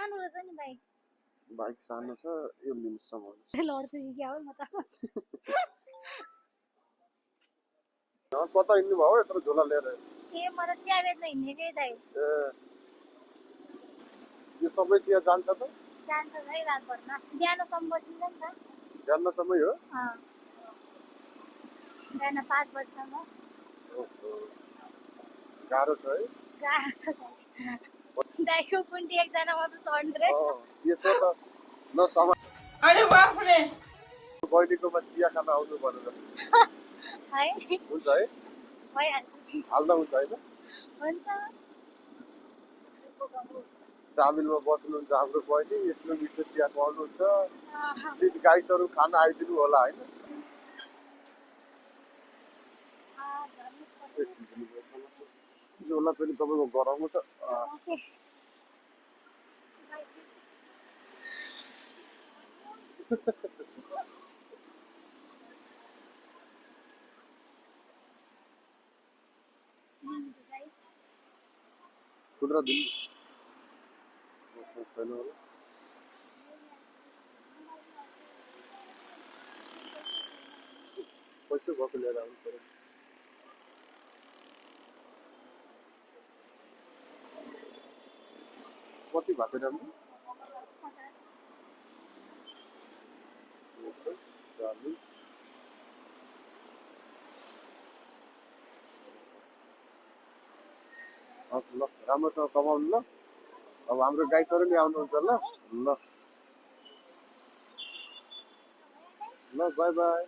सानो रहेछ नि बाइक बाइक सानो छ यो लिमिटसम्म लड्छु कि क्या हो म त कता हिँड्नु भयो यत्रो झोला लिएर ए म त चिया बेच्न हिँडेकै दाइ ए यो सबै चिया जान्छ त जान्छ दाइ रातभरमा बिहानसम्म बसिन्छ नि त बिहानसम्मै हो बिहान 5 बजीसम्म गाह्रो छ है गाह्रो छ दाइको कुन्टी एकजना मात्र चढ्नु रे यसो त न समा अरे बाप रे बहिनीकोमा चिया खान आउनु भनेर है हुन्छ है भइहाल्छ हाल्दा हुन्छ होइन हुन्छ चामिलमा बस्नुहुन्छ हाम्रो बहिनी यस्तो मिठो चिया खुवाउनुहुन्छ गाईहरू खान आइदिनु होला होइन झोला पनि तपाईँको गरमको छ खुद्रा दिनु छैन होला पैसा भएको लिएर आउनु पर्यो कति भएको राम्रो हस् ल राम्रोसँग कमाउनु ल अब हाम्रो गाईहरू नि आउनुहुन्छ ल ल ल बाई बाई